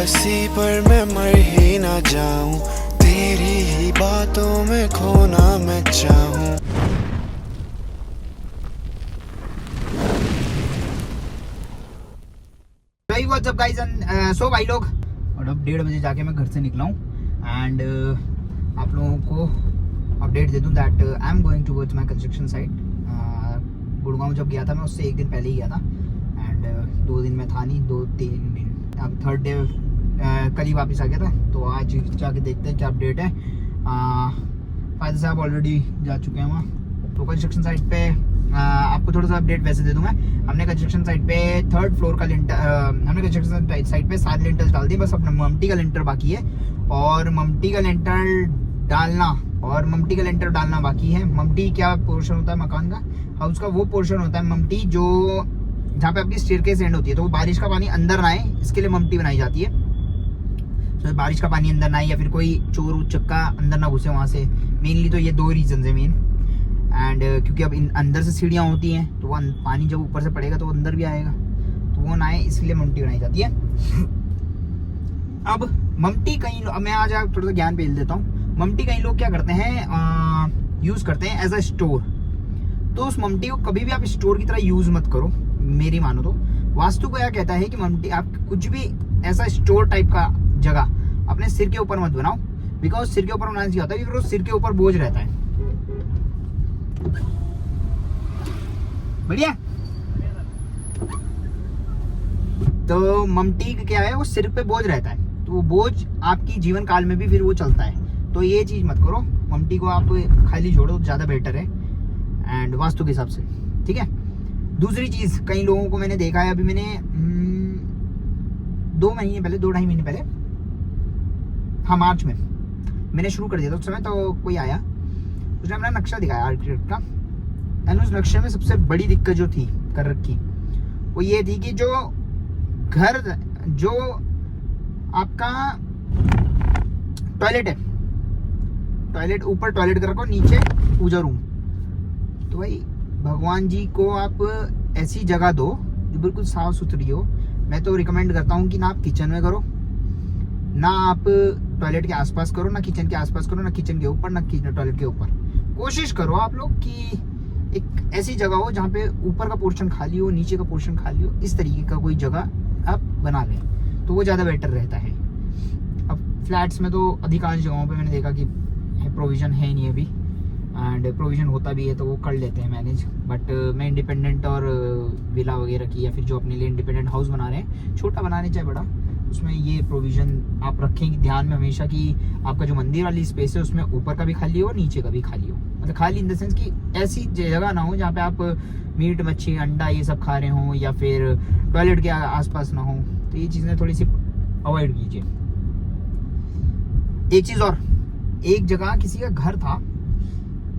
उदासी पर मैं मर ही ना जाऊं, तेरी ही बातों में खोना मैं चाहूं। भाई व्हाट्सअप गाइस, सो भाई लोग, और अब 1:30 बजे जाके मैं घर से निकला हूँ एंड आप लोगों को अपडेट दे दूँ that I am going towards my construction site. Gurgaon जब गया था मैं उससे एक दिन पहले ही गया था एंड 2 दिन में था नहीं, 2-3 दिन। अब थर्ड डे कल ही वापस आ गया था, तो आज जाके देखते हैं क्या अपडेट है। फायदा साहब ऑलरेडी जा चुके हैं वहाँ, तो कंस्ट्रक्शन साइट पे आपको थोड़ा सा अपडेट वैसे दे दूंगा। हमने कंस्ट्रक्शन साइट पे 3rd फ्लोर का लिंटर, हमने कंस्ट्रक्शन साइट पे 7 लिंटर्स डाल दिए, बस अपना ममटी का लिंटर बाकी है और ममटी का लिंटर डालना बाकी है। ममटी क्या पोर्शन होता है मकान का, हाउस का, वो पोर्शन होता है ममटी जो जहाँ पे आपकी स्टेयरकेस एंड होती है, तो वो बारिश का पानी अंदर ना आए इसके लिए ममटी बनाई जाती है। तो बारिश का पानी अंदर ना आए या फिर कोई चोर उचक्का अंदर ना घुसे वहाँ से, मेनली तो ये 2 रीजन है मेन। एंड क्योंकि अब अंदर से सीढ़ियाँ होती हैं तो वो पानी जब ऊपर से पड़ेगा तो वो अंदर भी आएगा, तो वो ना आए इसलिए ममटी बनाई जाती है। अब ममटी कहीं, अब मैं आज थोड़ा सा ज्ञान पेल देता हूँ। ममटी कहीं लोग क्या करते हैं, यूज करते हैं एज अ स्टोर। तो उस ममटी को कभी भी आप स्टोर की तरह यूज मत करो, मेरी मानो तो। वास्तु को क्या कहता है कि ममटी आप कुछ भी ऐसा स्टोर टाइप का जगह अपने सिर के ऊपर मत बनाओ, बिकॉज सिर के ऊपर बनाने से होता है कि फिर सिर के ऊपर बोझ रहता है। बढ़िया। तो ममटी क्या है, वो सिर पे बोझ रहता है, तो वो बोझ आपकी जीवन काल में भी फिर वो चलता है। तो ये चीज मत करो, ममटी को आप खाली छोड़ो तो ज्यादा बेटर है एंड वास्तु के हिसाब से, ठीक है। दूसरी चीज, कई लोगों को मैंने देखा है, अभी मैंने 2-2.5 महीने पहले, हाँ मार्च में मैंने शुरू कर दिया था। उस समय तो कोई आया, उसने अपना नक्शा दिखाया आर्किटेक्ट का, एंड उस नक्शे में सबसे बड़ी दिक्कत जो थी कर रखी वो ये थी कि जो घर, जो आपका टॉयलेट है, टॉयलेट ऊपर टॉयलेट कर रखो, नीचे पूजा रूम। तो भाई भगवान जी को आप ऐसी जगह दो जो बिल्कुल साफ सुथरी हो। मैं तो रिकमेंड करता हूँ कि ना आप किचन में करो, ना आप टॉयलेट के आसपास करो, ना किचन के आसपास करो, ना किचन के ऊपर, ना टॉयलेट के ऊपर। कोशिश करो आप लोग कि एक ऐसी जगह हो जहाँ पे ऊपर का पोर्शन खाली हो, नीचे का पोर्शन खाली हो, इस तरीके का कोई जगह आप बना लें तो वो ज़्यादा बेटर रहता है। अब फ्लैट्स में तो अधिकांश जगहों पे मैंने देखा कि प्रोविज़न है नहीं अभी, एंड प्रोविज़न होता भी है तो वो कर लेते हैं मैनेज। बट मैं इंडिपेंडेंट और विला वगैरह की, या फिर जो अपने लिए इंडिपेंडेंट हाउस बना रहे हैं, छोटा बना रहे चाहे बड़ा, उसमें ये प्रोविज़न आप रखेंगे ध्यान में हमेशा कि आपका जो मंदिर वाली स्पेस है उसमें ऊपर का भी खाली हो, नीचे का भी खाली हो। मतलब खाली इन द सेंस कि ऐसी जगह ना हो जहाँ पे आप मीट मच्छी अंडा ये सब खा रहे हो, या फिर टॉयलेट के आसपास ना हो। तो ये चीज़ें थोड़ी सी अवॉइड कीजिए। एक चीज़ और, एक जगह किसी का घर था,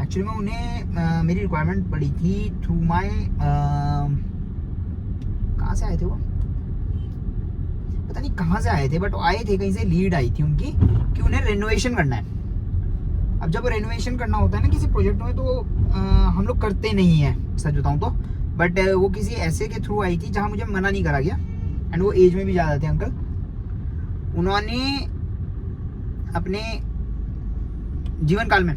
एक्चुअली में उन्हें मेरी रिक्वायरमेंट पड़ी थी थ्रू माई, कहाँ से आए थे वो, पता नहीं कहाँ से आए थे, बट आए थे कहीं से, लीड आई थी उनकी कि उन्हें रेनोवेशन करना है। अब जब रेनोवेशन करना होता है ना किसी प्रोजेक्ट में, तो हम लोग करते नहीं हैं सच बताऊं तो, बट वो किसी ऐसे के थ्रू आई थी जहाँ मुझे मना नहीं करा गया, एंड वो एज में भी ज़्यादा थे अंकल। उन्होंने अपने जीवन काल में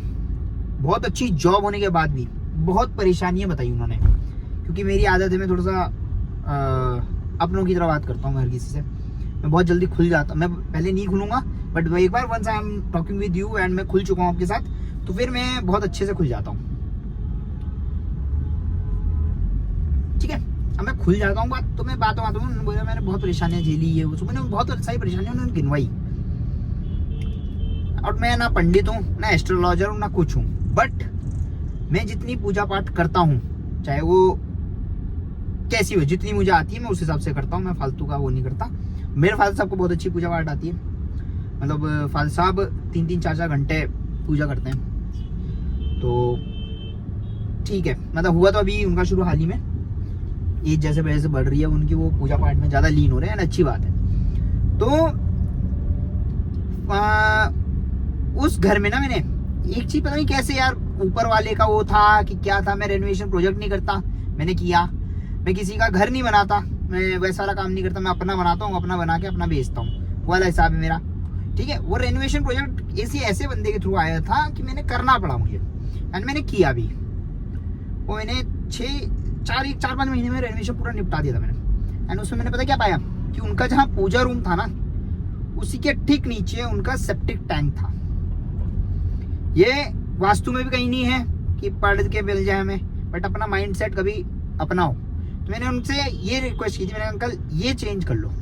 बहुत अच्छी जॉब होने के बाद भी बहुत परेशानियां बताई उन्होंने, क्योंकि मेरी आदत है मैं थोड़ा सा अपनों की तरह बात करता हूँ हर किसी से, मैं बहुत जल्दी खुल जाता हूँ। मैं पहले नहीं खुलूंगा, बट एक बार once I am talking with you and मैं खुल चुका हूँ आपके साथ, तो फिर मैं बहुत अच्छे से खुल जाता हूँ, ठीक है। अब मैं खुल जाता हूँ बात, तो मैं बातों में बोला मैंने बहुत परेशानियां झेली है, उसको मैंने बहुत सारी परेशानियां उन्होंने गिनवाई। और मैं ना पंडित हूँ, ना एस्ट्रोलॉजर हूँ, ना कुछ हूँ, बट मैं जितनी पूजा पाठ करता हूँ, चाहे वो कैसी हो, जितनी मुझे आती है मैं उस हिसाब से करता हूँ, मैं फालतू का वो नहीं करता। मेरे फादर साहब को बहुत अच्छी पूजा पाठ आती है, मतलब फादर साहब 3-3, 4-4 घंटे पूजा करते हैं, तो ठीक है। मतलब हुआ तो अभी उनका शुरू हाल ही में, एज जैसे वजह से बढ़ रही है उनकी, वो पूजा पाठ में ज़्यादा लीन हो रहे हैं, अच्छी बात है। तो उस घर में ना मैंने एक चीज पता नहीं कैसे यार, ऊपर वाले का वो था कि क्या था, मैं रेनोवेशन प्रोजेक्ट नहीं करता, मैंने किया। मैं किसी का घर नहीं बनाता, मैं वैसा वाला काम नहीं करता, मैं अपना बनाता हूँ, अपना बना के अपना बेचता हूँ। वो वाला हिसाब है मेरा, ठीक है। वो रेनोवेशन प्रोजेक्ट ऐसे बंदे के थ्रू आया था कि मैंने करना पड़ा मुझे, एंड मैंने किया भी। वो मैंने 4-5 महीने में रेनोवेशन पूरा निपटा दिया था मैंने। एंड उसमें मैंने पता क्या पाया कि उनका जहाँ पूजा रूम था ना, उसी के ठीक नीचे उनका सेप्टिक टैंक था। ये वास्तु में भी कहीं नहीं है कि पढ़ के मिल जाए हमें, बट अपना माइंड सेट कभी अपनाओ। तो मैंने उनसे ये रिक्वेस्ट की थी, मैंने अंकल ये चेंज कर लो। तो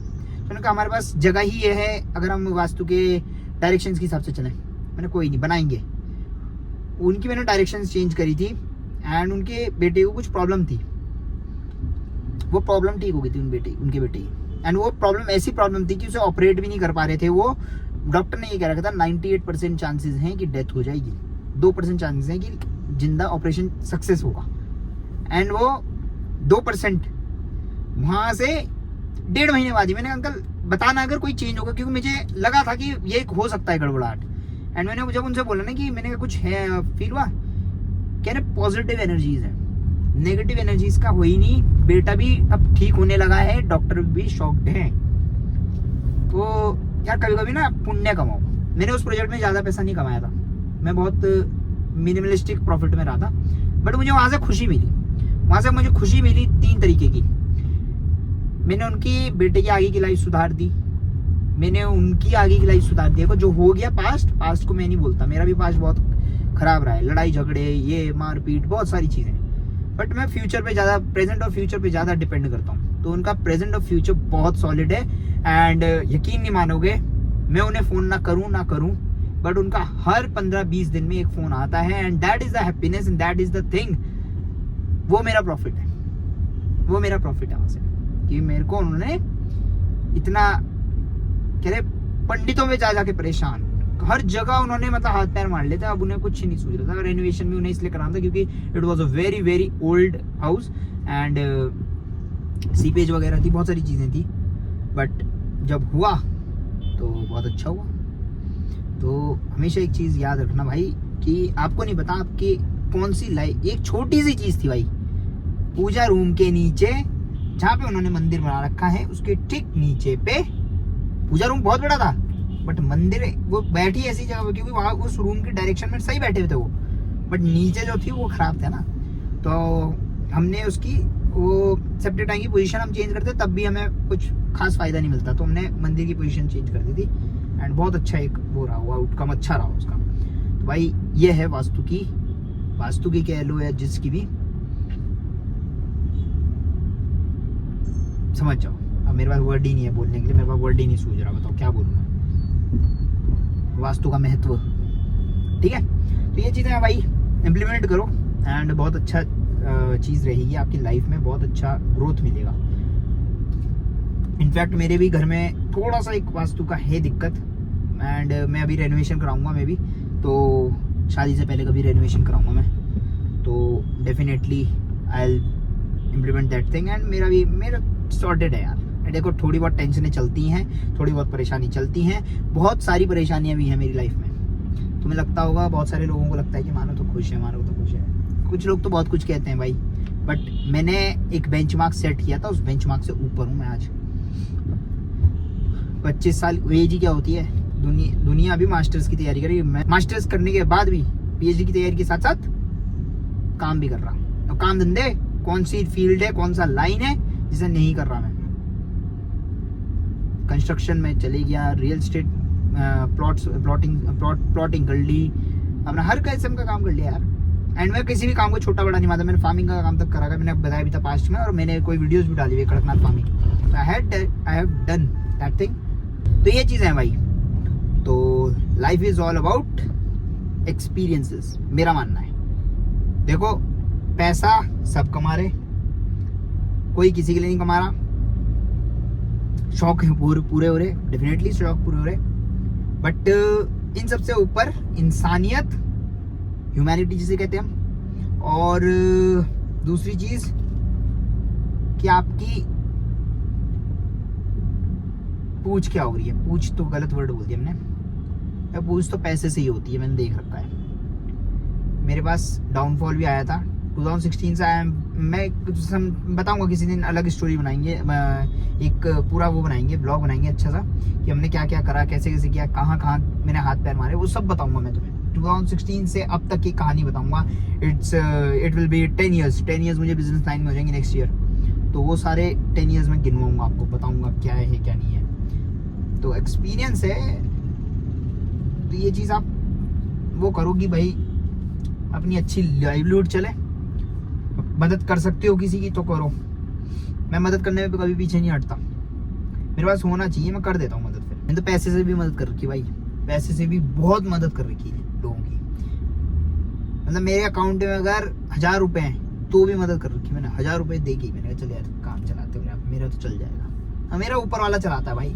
उन्होंने कहा हमारे पास जगह ही ये है, अगर हम वास्तु के डायरेक्शंस के हिसाब से चलें। मैंने कोई नहीं, बनाएंगे। उनकी मैंने डायरेक्शंस चेंज करी थी, एंड उनके बेटे को कुछ प्रॉब्लम थी, वो प्रॉब्लम ठीक हो गई थी उनके बेटे की। एंड वो प्रॉब्लम ऐसी प्रॉब्लम थी कि उसे ऑपरेट भी नहीं कर पा रहे थे वो। डॉक्टर ने ये कह रखा था 98% चांसेस हैं कि डेथ हो जाएगी, 2% चांसेस हैं कि जिंदा ऑपरेशन सक्सेस होगा। एंड वो 2% वहां से 1.5 महीने बाद ही मैंने, अंकल बताना अगर कोई चेंज होगा, क्योंकि मुझे लगा था कि ये हो सकता है गड़बड़ाहट। एंड मैंने जब उनसे बोला ना कि मैंने कुछ है फील हुआ, कह रहे पॉजिटिव एनर्जीज है, नेगेटिव एनर्जीज का हो ही नहीं। बेटा भी अब ठीक होने लगा है, डॉक्टर भी शॉक्ड है। तो यार कभी कभी ना पुण्य कमाओ। मैंने उस प्रोजेक्ट में ज्यादा पैसा नहीं कमाया था, मैं बहुत मिनिमलिस्टिक प्रॉफिट में रहा था, बट मुझे वहां से खुशी मिली। वहां से मुझे खुशी मिली 3 तरीके की। मैंने उनकी बेटे की आगे की लाइफ सुधार दी, मैंने उनकी आगे की लाइफ सुधार दी। जो हो गया पास्ट को मैं नहीं बोलता, मेरा भी पास्ट बहुत खराब रहा है, लड़ाई झगड़े, ये मारपीट, बहुत सारी चीजें। बट मैं फ्यूचर पे ज्यादा, प्रेजेंट और फ्यूचर पे ज्यादा डिपेंड करता हूँ। तो उनका प्रेजेंट और फ्यूचर बहुत सॉलिड है। एंड यकीन नहीं मानोगे, मैं उन्हें फोन ना करूँ, बट उनका हर 15-20 दिन में एक फोन आता है। And that is the happiness and that is the thing. वो मेरा प्रॉफिट है, वो मेरा प्रॉफिट है वहां से, कि मेरे को उन्होंने इतना, कह रहे पंडितों में जा जाके परेशान, हर जगह उन्होंने मतलब हाथ पैर मार लेते। अब उन्हें कुछ नहीं सूझ रहा था। रेनोवेशन भी उन्हें इसलिए कराना था क्योंकि it was a very very old house, and seepage वगैरह थी, बहुत सारी चीजें थी। बट जब हुआ तो बहुत अच्छा हुआ। तो हमेशा एक चीज याद रखना भाई, कि आपको नहीं पता आपकी कौन सी लाइफ, एक छोटी सी चीज थी भाई, पूजा रूम के नीचे जहाँ पे उन्होंने मंदिर बना रखा है, उसके ठीक नीचे पे, पूजा रूम बहुत बड़ा था बट मंदिर, वो बैठी ऐसी जगह पे, क्योंकि वहां उस रूम की डायरेक्शन में सही बैठे हुए थे वो, बट नीचे जो थी वो खराब था ना। तो हमने उसकी वो सेप्टिक टैंक की पोजीशन हम चेंज करते तब भी हमें कुछ खास फायदा नहीं मिलता, तो हमने मंदिर की पोजीशन चेंज कर दी थी। एंड बहुत अच्छा एक वो रहा, वो आउटकम अच्छा रहा उसका। तो भाई ये है वास्तु की कह लो या जिसकी भी, समझ जाओ। अब मेरे पास वर्ड ही नहीं है बोलने के लिए, मेरे पास वर्ड ही नहीं सूझ रहा, बताओ क्या बोलूँ मैं। वास्तु का महत्व, ठीक है। तो ये चीज़ें भाई इम्प्लीमेंट करो, एंड बहुत अच्छा चीज़ रहेगी आपकी लाइफ में, बहुत अच्छा ग्रोथ मिलेगा। इनफैक्ट मेरे भी घर में थोड़ा सा एक वास्तु का है दिक्कत, एंड मैं अभी रेनोवेशन कराऊंगा मैं भी, तो शादी से पहले कभी रेनोवेशन कराऊंगा मैं, तो definitely I will implement that thing. And मेरा सॉर्टेड है यार। देखो थोड़ी बहुत टेंशनें चलती हैं, थोड़ी बहुत परेशानी चलती हैं, बहुत सारी परेशानियां भी हैं मेरी लाइफ में। तुम्हें लगता होगा, बहुत सारे लोगों को लगता है कि मानो तो खुश है, मानो तो खुश है, कुछ लोग तो बहुत कुछ कहते हैं भाई, बट मैंने एक बेंचमार्क सेट किया था, उस बेंचमार्क से ऊपर हूँ मैं आज। 25 साल एज ही क्या होती है, दुनिया अभी मास्टर्स की तैयारी कर रही है, मैं मास्टर्स करने के बाद भी पीएचडी की तैयारी के साथ साथ काम भी कर रहा हूँ। तो काम धंधे, कौन सी फील्ड है, कौन सा लाइन है जिसे नहीं कर रहा मैं। कंस्ट्रक्शन में चले गया, रियल एस्टेट प्लॉटिंग कर ली, अपना हर किस्म का काम कर लिया यार। एंड मैं किसी भी काम को छोटा बड़ा नहीं मानता, मैंने फार्मिंग का काम तक करा था, मैंने बताया भी था पास्ट में, और मैंने कोई वीडियोस भी डाली हुई Kadaknath farming. I have done that thing. तो ये चीज़ है भाई। तो life is all about experiences, मेरा मानना है। देखो पैसा सब कमा रहे, कोई किसी के लिए नहीं कमा रहा। शौक पूरे हो रहे, डेफिनेटली शौक पूरे हो रहे, बट इन सबसे ऊपर इंसानियत, ह्यूमैनिटी जिसे कहते हैं हम। और दूसरी चीज कि आपकी पूछ क्या हो रही है। पूछ तो गलत वर्ड बोल दिया हमने, पूछ तो पैसे से ही होती है, मैंने देख रखा है। मेरे पास डाउनफॉल भी आया था 2016 से मैं बताऊंगा किसी दिन, अलग स्टोरी बनाएंगे, एक पूरा वो बनाएंगे, ब्लॉग बनाएंगे अच्छा सा कि हमने क्या क्या करा, कैसे कैसे किया, कहाँ कहाँ मैंने हाथ पैर मारे, वो सब बताऊंगा मैं तुम्हें। 2016 से अब तक की कहानी बताऊंगा। इट विल बी 10 ईयर्स मुझे बिजनेस लाइन में हो जाएंगे नेक्स्ट ईयर, तो वो सारे 10 ईयर्स में गिनवाऊंगा, आपको बताऊंगा क्या है क्या नहीं है। तो एक्सपीरियंस है, तो ये चीज़ आप वो करो कि भाई अपनी अच्छी लाइवलीहुड चले, मदद कर सकते हो किसी की तो करो। मैं मदद करने में कभी पीछे नहीं हटता, मेरे पास होना चाहिए, मैं कर देता हूँ मदद। फिर मैंने तो पैसे से भी मदद कर रखी भाई, पैसे से भी बहुत मदद कर रखी है लोगों की। मतलब मेरे अकाउंट में अगर 1000 रुपए हैं तो भी मदद कर रखी मैंने, 1000 रुपए दे के मैंने कहा चल यार काम चलाते हो, मेरा तो चल जाएगा। मेरा ऊपर वाला चलाता है भाई।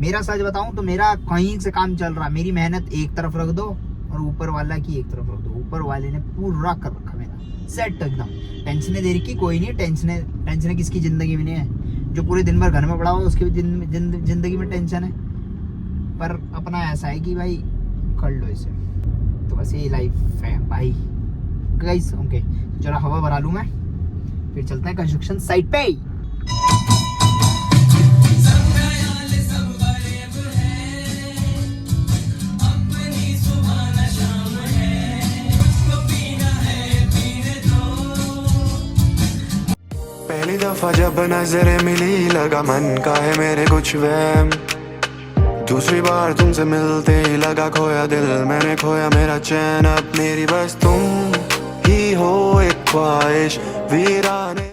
मेरा सच बताऊं तो मेरा कहीं से काम चल रहा, मेरी मेहनत एक तरफ रख दो और ऊपर वाला की एक तरफ रख दो। ऊपर वाले ने पूरा कर रखा मेरा सेट एकदम। टेंशने दे रखी कोई नहीं, टेंशने किसकी जिंदगी में नहीं है। जो पूरे दिन भर घर में पड़ा हुआ उसकी जिंदगी में टेंशन है, पर अपना ऐसा है कि भाई कर लो इसे। तो बस ये लाइफ है भाई गाइस। ओके चलो हवा भरा लूँ मैं, फिर चलते हैं कंस्ट्रक्शन साइट पे। पहली दफा जब नजरें मिली लगा मन का है मेरे कुछ वहम, दूसरी बार तुमसे मिलते ही लगा खोया दिल मैंने, खोया मेरा चैन। अब मेरी बस तुम ही हो एक ख्वाहिश वीराने।